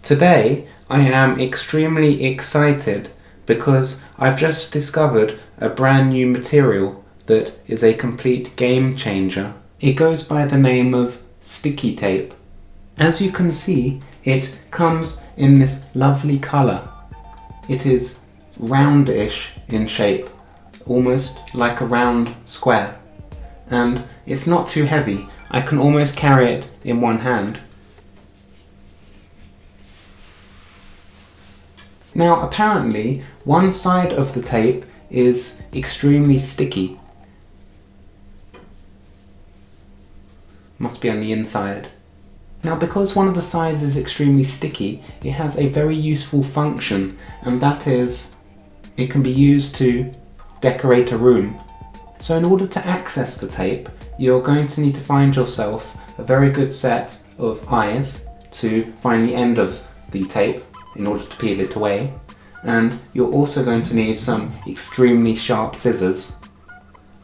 Today I am extremely excited because I've just discovered a brand new material that is a complete game changer. It goes by the name of sticky tape. As you can see, it comes in this lovely colour. It is roundish in shape, almost like a round square. And it's not too heavy. I can almost carry it in one hand. Now apparently one side of the tape is extremely sticky. Must be on the inside. Now because one of the sides is extremely sticky, it has a very useful function, and that is it can be used to decorate a room. So in order to access the tape, you're going to need to find yourself a very good set of eyes to find the end of the tape in order to peel it away, and you're also going to need some extremely sharp scissors.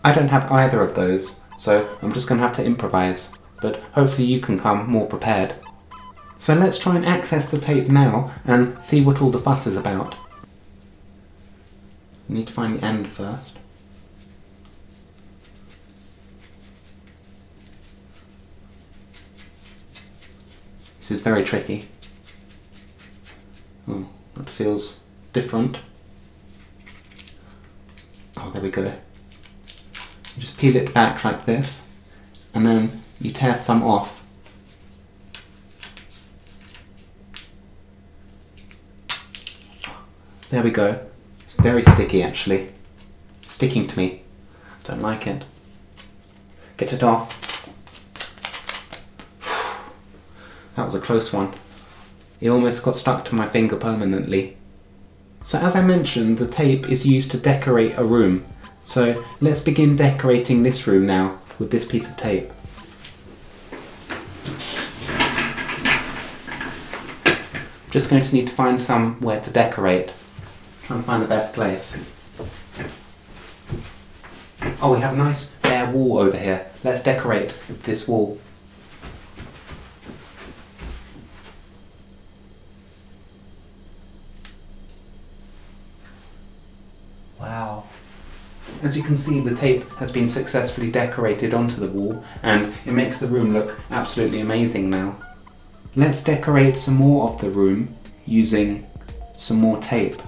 I don't have either of those, so I'm just going to have to improvise, but hopefully you can come more prepared. So let's try and access the tape now and see what all the fuss is about. You need to find the end first. This is very tricky. Oh, that feels different. Oh, there we go. You just peel it back like this, and then you tear some off. There we go. It's very sticky actually. It's sticking to me. Don't like it. Get it off. That was a close one. It almost got stuck to my finger permanently. So as I mentioned, the tape is used to decorate a room. So let's begin decorating this room now with this piece of tape. Just going to need to find somewhere to decorate. Try and find the best place. Oh, we have a nice bare wall over here. Let's decorate this wall. Wow. As you can see, the tape has been successfully decorated onto the wall, and it makes the room look absolutely amazing now. Let's decorate some more of the room using some more tape.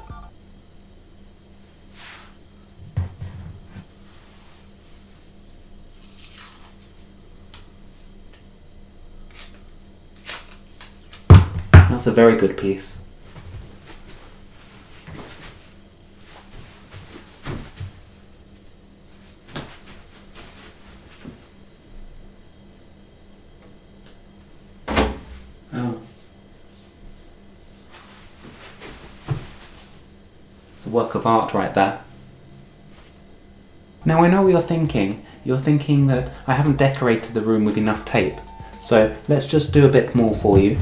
That's a very good piece. Oh. It's a work of art right there. Now I know what you're thinking. You're thinking that I haven't decorated the room with enough tape. So let's just do a bit more for you.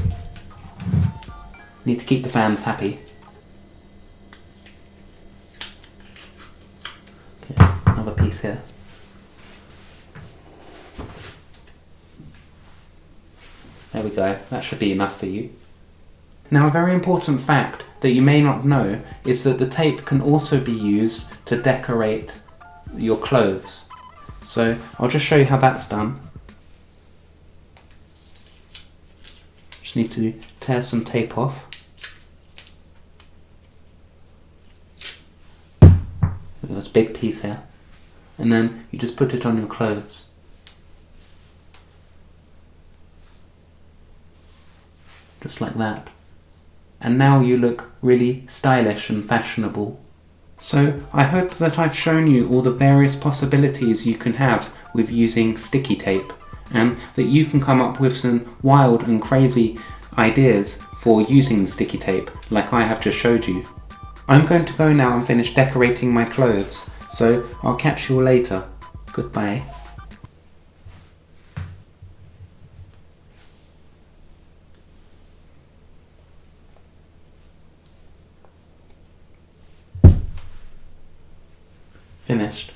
Need to keep the fans happy. Okay, another piece here. There we go, that should be enough for you. Now a very important fact that you may not know is that the tape can also be used to decorate your clothes. So I'll just show you how that's done. Just need to tear some tape off. There's a big piece here. And then you just put it on your clothes. Just like that. And now you look really stylish and fashionable. So I hope that I've shown you all the various possibilities you can have with using sticky tape, and that you can come up with some wild and crazy ideas for using the sticky tape like I have just showed you. I'm going to go now and finish decorating my clothes, so I'll catch you all later. Goodbye. Finished.